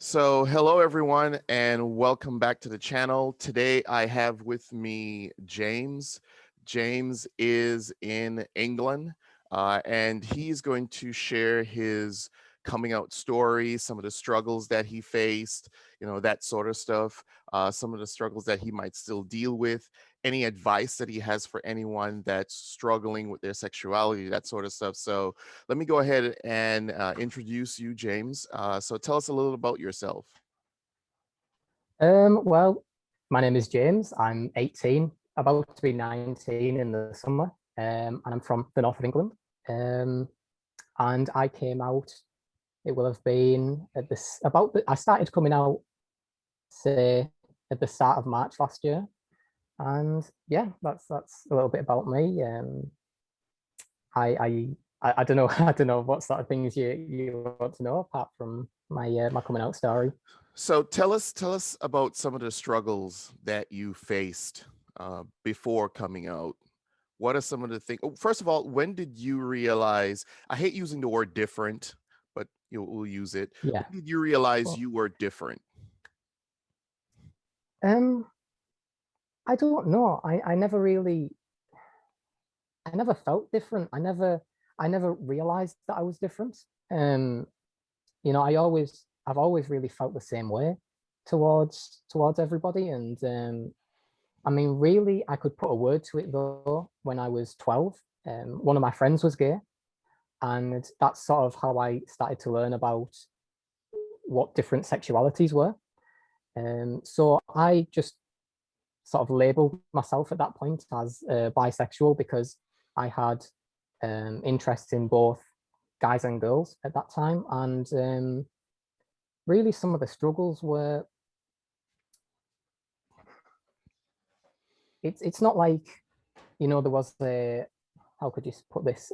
So, hello everyone, and welcome back to the channel. Today I have with me James. James is in England, and he's going to share his coming out story, some of the struggles that he faced, that sort of stuff, some of the struggles that he might still deal with, any advice that he has for anyone that's struggling with their sexuality, that sort of stuff. So, let me go ahead and introduce you, James. So tell us a little about yourself. Well, my name is James. I'm 18, about to be 19 in the summer, and I'm from the north of England. Um, and I came out. It will have been at this about. I started coming out, say, at the start of March last year, and yeah, that's a little bit about me. I I don't know. I don't know what sort of things you want to know apart from my coming out story. So tell us about some of the struggles that you faced before coming out. What are some of the things? Oh, first of all, when did you realize? I hate using the word different, but we'll use it. Yeah. When did you realize Well, you were different? um, I don't know. I never really, I never felt different. I never realized that I was different. Um, I've always really felt the same way towards everybody. And I mean, really, I could put a word to it though. When I was 12, one of my friends was gay, and that's sort of how I started to learn about what different sexualities were. So I just sort of labeled myself at that point as bisexual because I had interest in both guys and girls at that time. And really, some of the struggles were it's not like, there was a, how could you put this,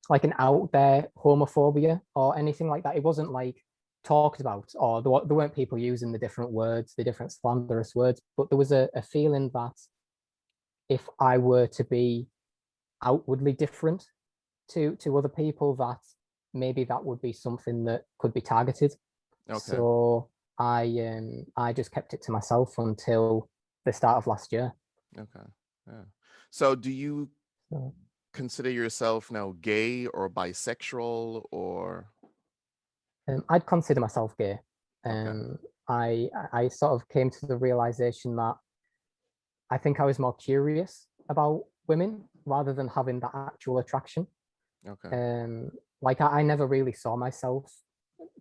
like an out there homophobia or anything like that. It wasn't like talked about, or there weren't people using the different words, the different slanderous words, but there was a feeling that if I were to be outwardly different to other people, that maybe that would be something that could be targeted. Okay. So I just kept it to myself until the start of last year. Okay. Yeah. So do you So consider yourself now gay or bisexual or I'd consider myself gay. okay. Um, I sort of came to the realization that I think I was more curious about women rather than having that actual attraction. Okay. Um, like I never really saw myself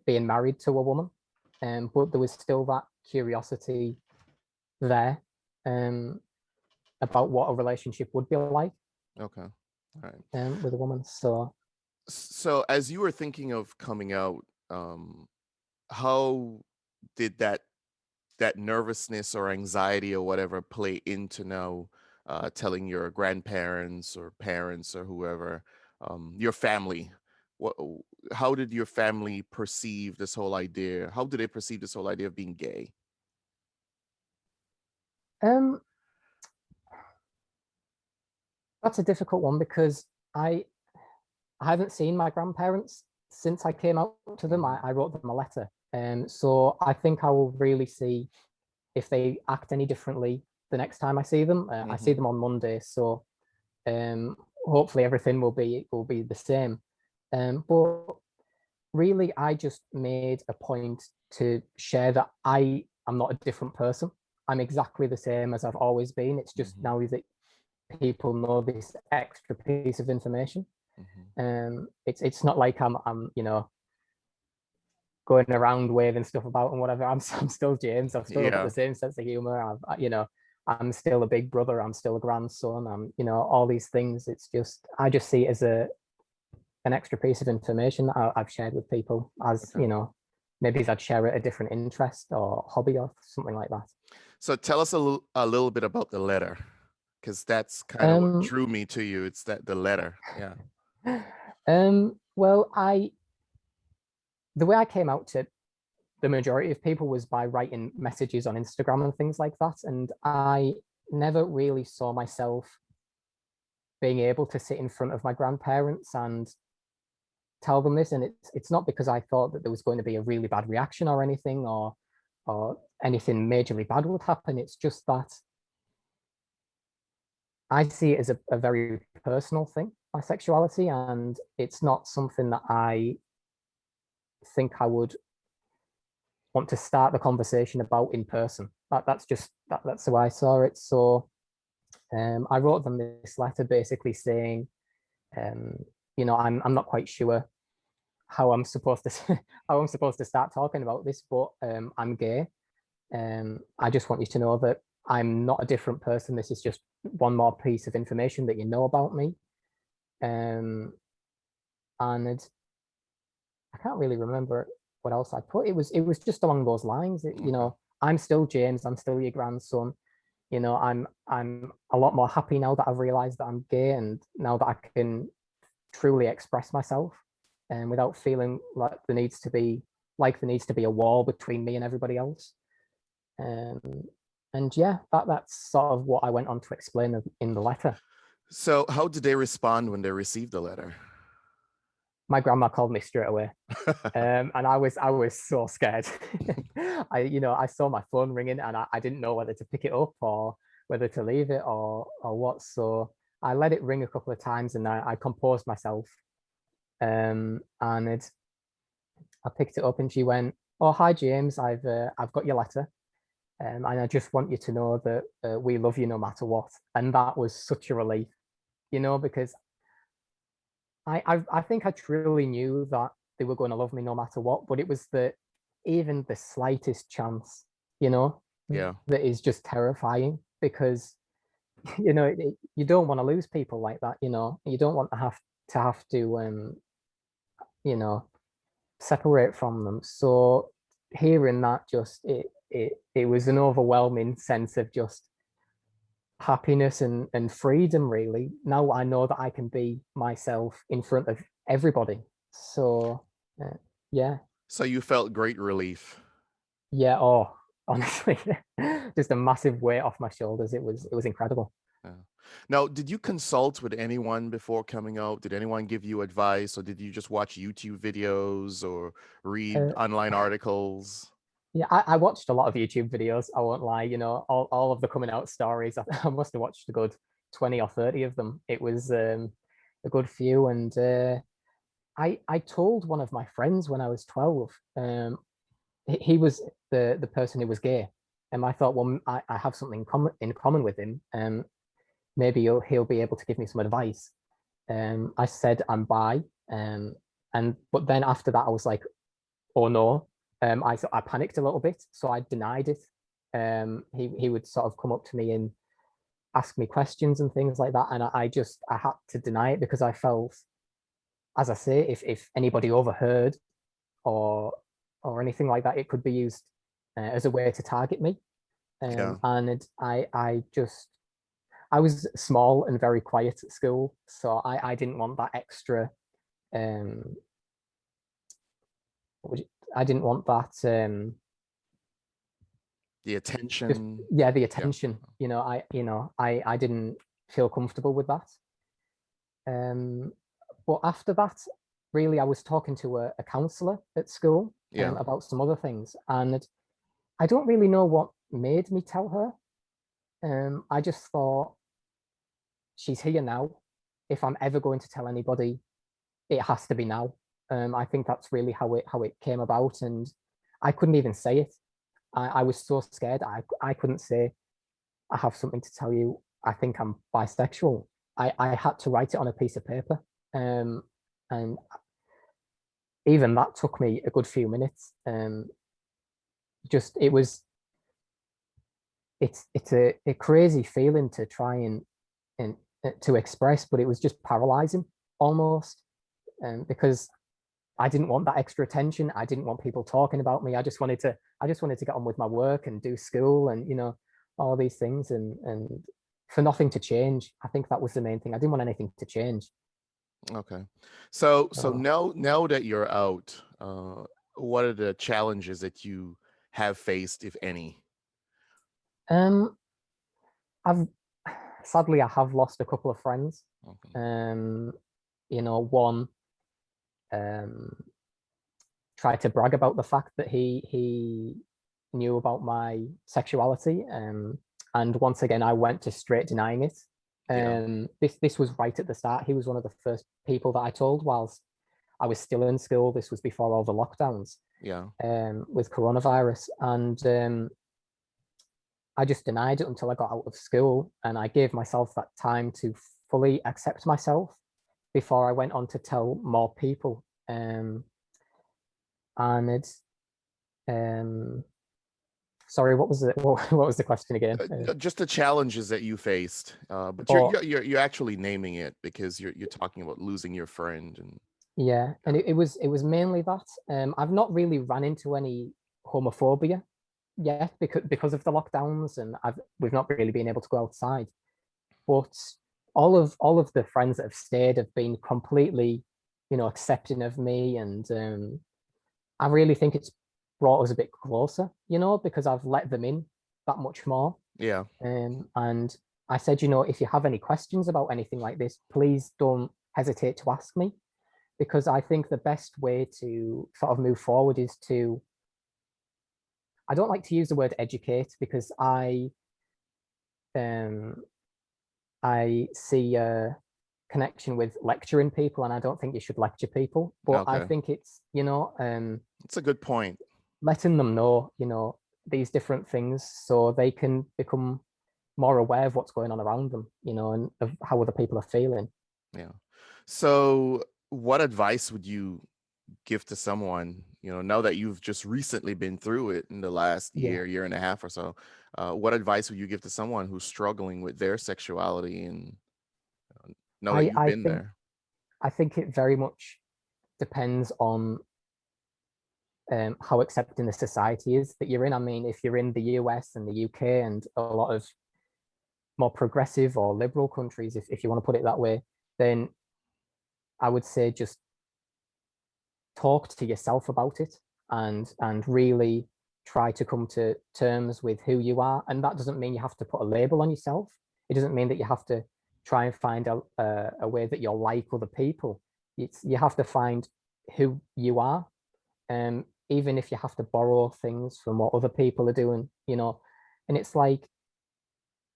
being married to a woman, but there was still that curiosity there, um, about what a relationship would be like, Okay. All right. with a woman. So So as you were thinking of coming out, um, how did that nervousness or anxiety or whatever play into now telling your grandparents or parents or whoever, your family? What, how did your family perceive this whole idea? How did they perceive this whole idea of being gay? um, that's a difficult one because I I haven't seen my grandparents since I came out to them. Hmm. I wrote them a letter, so I think I will really see if they act any differently the next time I see them. I see Hmm. them on Monday, so hopefully everything will be the same. But really, I just made a point to share that I am not a different person. I'm exactly the same as I've always been. It's just Hmm. now that people know this extra piece of information. Hmm. It's not like I'm going around waving stuff about and whatever. I'm still James. I've still got Yeah. the same sense of humor. I'm still a big brother. I'm still a grandson. All these things. It's just I just see it as an extra piece of information that I've shared with people, as Okay. maybe I'd share a different interest or hobby or something like that. So tell us a little bit about the letter, because that's kind of what Um, drew me to you. It's that the letter. Yeah. well, the way I came out to the majority of people was by writing messages on Instagram and things like that, and I never really saw myself being able to sit in front of my grandparents and tell them this, and it's not because I thought that there was going to be a really bad reaction or anything, or anything majorly bad would happen. It's just that I see it as a very personal thing, my sexuality, and it's not something that I think I would want to start the conversation about in person. That's just that's the way I saw it. So I wrote them this letter basically saying, um, I'm not quite sure how I'm supposed to how I'm supposed to start talking about this, but I'm gay. I just want you to know that I'm not a different person. This is just one more piece of information that you know about me. Um, and I can't really remember what else I put. It was just along those lines. Okay. I'm still James. I'm still your grandson. I'm a lot more happy now that I've realised that I'm gay, and now that I can truly express myself, and without feeling like there needs to be a wall between me and everybody else. Um, and yeah, that's sort of what I went on to explain in the letter. So how did they respond when they received the letter? My grandma called me straight away. And I was so scared. I saw my phone ringing, and I didn't know whether to pick it up or whether to leave it or what. So I let it ring a couple of times, and I composed myself. And I picked it up, and she went, "Oh, hi James, I've got your letter, and I just want you to know that we love you no matter what." And that was such a relief, because I think I truly knew that they were going to love me no matter what, but it was the even the slightest chance, you know, Yeah. that is just terrifying because you don't want to lose people like that, you don't want to have to you know separate from them. So hearing that, just it was an overwhelming sense of just happiness and freedom, really. Now I know that I can be myself in front of everybody. So uh, yeah. So you felt great relief. Yeah, oh, honestly, just a massive weight off my shoulders. It was incredible. Yeah. Now, did you consult with anyone before coming out? Did anyone give you advice, or did you just watch YouTube videos or read uh, online articles? yeah, I watched a lot of YouTube videos, I won't lie. All of the coming out stories. I must have watched a good 20 or 30 of them. It was a good few. And I told one of my friends when I was 12. He was the person who was gay, and I thought, well, I have something in common with him. Maybe he'll be able to give me some advice. I said I'm bi. And but then after that, I was like, oh no. I panicked a little bit, so I denied it. He would sort of come up to me and ask me questions and things like that, and I had to deny it because I felt, as I say, if anybody overheard or anything like that, it could be used as a way to target me. Yeah. And I was small and very quiet at school, so I didn't want that extra. Um, I didn't want that. The Just attention. yeah, the Yeah. attention. I didn't feel comfortable with that. Um, but after that, really, I was talking to a counselor at school Yeah. about some other things, and I don't really know what made me tell her. I just thought she's here now. If I'm ever going to tell anybody, it has to be now. I think that's really how it came about, and I couldn't even say it. I was so scared. I couldn't say I have something to tell you. I think I'm bisexual. I had to write it on a piece of paper, and even that took me a good few minutes. Just it's a crazy feeling to try and to express, but it was just paralyzing almost, because I didn't want that extra attention. I didn't want people talking about me. I just wanted to get on with my work and do school and all these things, and for nothing to change. I think that was the main thing. I didn't want anything to change. Okay. So So now that you're out, what are the challenges that you have faced, if any? um I've sadly I have lost a couple of friends. Okay. Um, one um, tried to brag about the fact that he knew about my sexuality. And once again, I went to straight denying it. Yeah. This was right at the start. He was one of the first people that I told whilst I was still in school. This was before all the lockdowns Yeah. with coronavirus, and I just denied it until I got out of school, and I gave myself that time to fully accept myself before I went on to tell more people. And it's um, sorry, what was it? What was the question again? Just the challenges that you faced, but you're, But you're you're you're actually naming it because you're talking about losing your friend and yeah, yeah. and it was mainly that. I've not really run into any homophobia yet because of the lockdowns, and we've not really been able to go outside. But all of the friends that have stayed have been completely, accepting of me, and I really think it's brought us a bit closer, because I've let them in that much more. Yeah. And I said, if you have any questions about anything like this, please don't hesitate to ask me, because I think the best way to sort of move forward is to, I don't like to use the word educate, because um, I see a connection with lecturing people, and I don't think you should lecture people. But I Okay. think it's, It's a good point. letting them know, these different things so they can become more aware of what's going on around them, and of how other people are feeling. Yeah. So, what advice would you give to someone, now that you've just recently been through it in the last Yeah. year and a half or so? What advice would you give to someone who's struggling with their sexuality and know that I, you've I been think there? I think it very much depends on how accepting the society is that you're in. I mean, if you're in the US and the UK and a lot of more progressive or liberal countries, if you want to put it that way, then I would say just talk to yourself about it, and really try to come to terms with who you are. And that doesn't mean you have to put a label on yourself. It doesn't mean that you have to try and find a way that you're like other people. You have to find who you are, even if you have to borrow things from what other people are doing. And it's like,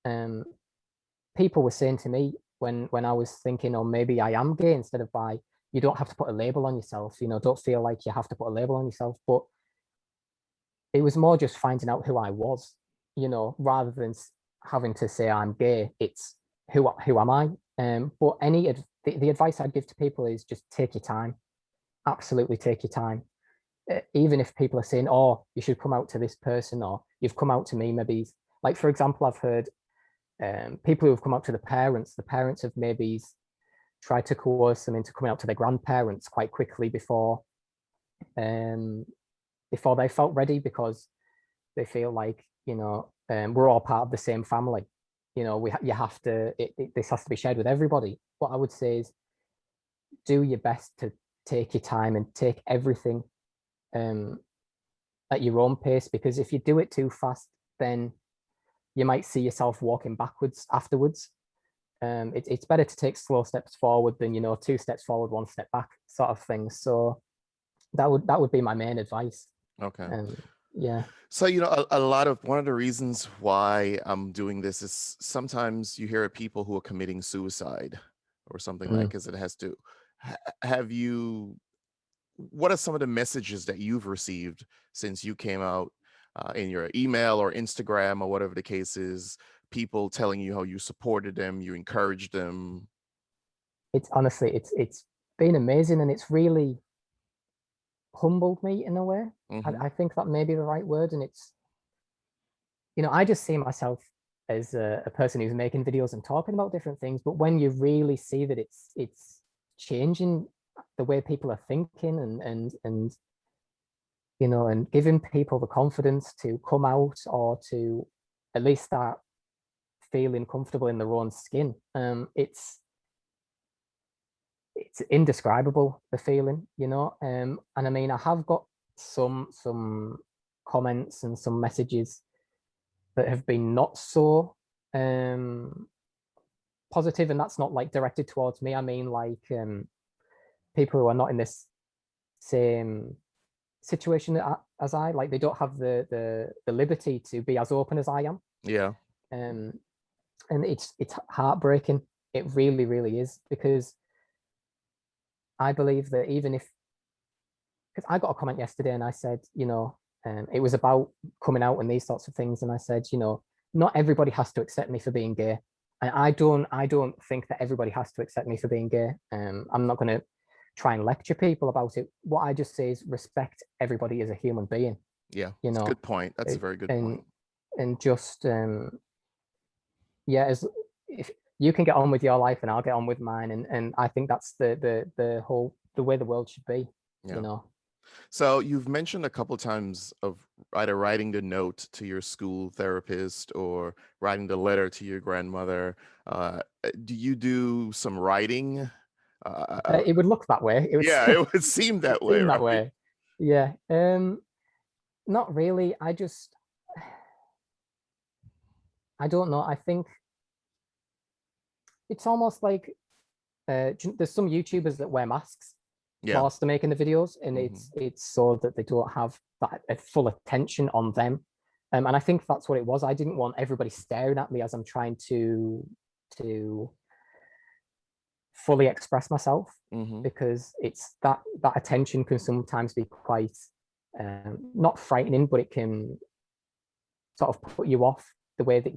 um, people were saying to me when I was thinking, oh, maybe I am gay instead of bi. You don't have to put a label on yourself. Don't feel like you have to put a label on yourself. But it was more just finding out who I was, rather than having to say I'm gay. It's who am I? But the advice I'd give to people is just take your time. Absolutely take your time. Even if people are saying, "Oh, you should come out to this person," or "You've come out to me," maybe, like, for example, I've heard people who have come out to the parents. The parents have maybe tried to coerce them into coming out to their grandparents quite quickly um, before they felt ready, because they feel like, we're all part of the same family. You have to. This has to be shared with everybody. What I would say is, do your best to take your time and take everything um, at your own pace, because if you do it too fast, then you might see yourself walking backwards afterwards. It's better to take slow steps forward than, two steps forward, one step back, sort of thing. So that would be my main advice. Okay. Um, yeah, So, a lot of one of the reasons why I'm doing this is sometimes you hear of people who are committing suicide or something like, mm. because it has to. Have you, what are some of the messages that you've received since you came out in your email or Instagram or whatever the case is? People telling you how you supported them, you encouraged them. It's honestly, it's been amazing, and it's really humbled me in a way. Hmm. I think that may be the right word, and it's, I just see myself as a person who's making videos and talking about different things. But when you really see that it's changing the way people are thinking, and giving people the confidence to come out, or to at least start feeling comfortable in their own skin, it's indescribable, the feeling, and I mean, I have got some comments and some messages that have been not so um positive, and that's not like directed towards me. I mean, like, people who are not in this same situation as I. Like they don't have the liberty to be as open as I am. Yeah. Um, and it's heartbreaking. It really, really is, because I believe that even if, because I got a comment yesterday and I said, it was about coming out and these sorts of things, and I said, not everybody has to accept me for being gay, and I don't think that everybody has to accept me for being gay. I'm not going to try and lecture people about it. What I just say is respect everybody as a human being, Yeah. you It's a know, good point. That's a very good and point. just yeah, as if you can get on with your life and I'll get on with mine, and I think that's the way the world should be, you Yeah. know. So you've mentioned a couple times of either writing the note to your school therapist or writing the letter to your grandmother. Do you do some writing? It would look that way. It would Yeah, it would seem it that would way, seem that right? way. Yeah. Not really. I don't know. I think it's almost like there's some YouTubers that wear masks Yeah. whilst they're making the videos, and Hmm. it's so that they don't have that full attention on them. And I think that's what it was. I didn't want everybody staring at me as I'm trying to fully express myself, Hmm. because it's that attention can sometimes be quite not frightening, but it can sort of put you off the way that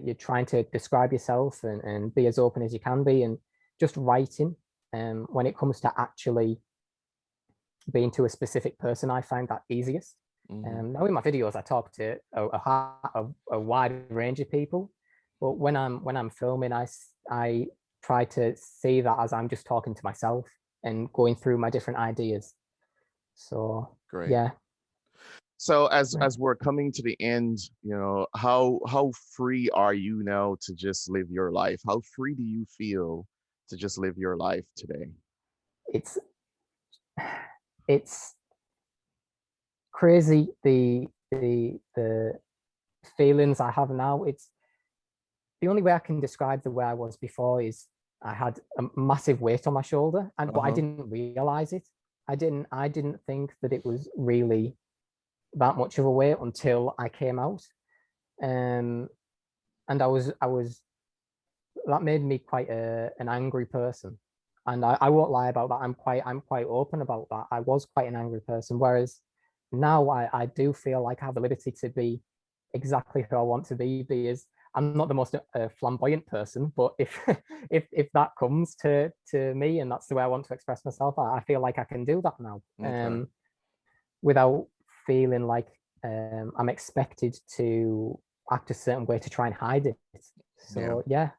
you're trying to describe yourself, and be as open as you can be, and just writing. When it comes to actually being to a specific person, I find that easiest. Hmm. Now in my videos, I talk to a wide range of people, but when I'm filming, I try to see that as I'm just talking to myself and going through my different ideas. So Great. yeah, So as we're coming to the end, how free are you now to just live your life? How free do you feel to just live your life today? it's it's crazy, the feelings I have now. It's the only way I can describe the way I was before is I had a massive weight on my shoulder, and but I Uh-huh. didn't realize it. I didn't think that it was really that much of a weight until I came out. Um, and I was that made me quite an angry person. And I won't lie about that. I'm quite open about that. I was quite an angry person. Whereas now I do feel like I have the liberty to be exactly who I want to be as I'm not the most flamboyant person, but if if that comes to me and that's the way I want to express myself, I feel like I can do that now, Okay. without feeling like I'm expected to act a certain way to try and hide it. Yeah. So yeah,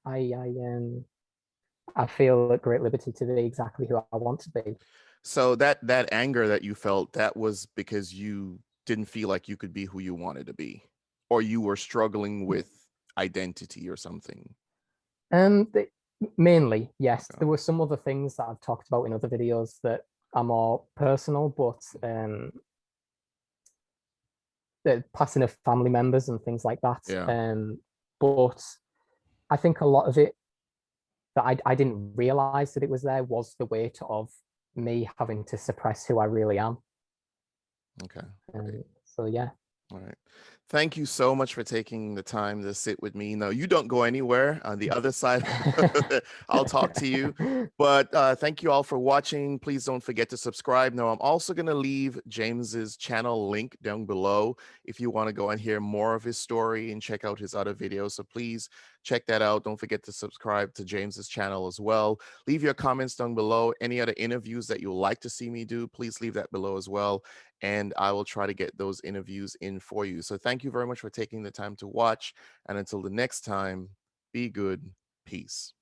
I feel at great liberty to be exactly who I want to be. So that anger that you felt, that was because you didn't feel like you could be who you wanted to be, or you were struggling with identity or something. The, Mainly, yes. Okay. There were some other things that I've talked about in other videos that are more personal, but the passing of family members and things like that. Yeah. But I think a lot of it that I didn't realize that it was there was the weight of me having to suppress who I really am. Okay. Great. So yeah. All right. Thank you so much for taking the time to sit with me. No, you don't go anywhere on the other side. I'll talk to you. But thank you all for watching. Please don't forget to subscribe. Now, I'm also going to leave James's channel link down below if you want to go and hear more of his story and check out his other videos. So please check that out. Don't forget to subscribe to James's channel as well. Leave your comments down below. Any other interviews that you'd like to see me do, please leave that below as well, and I will try to get those interviews in for you. So thank you very much for taking the time to watch. And until the next time, be good. Peace.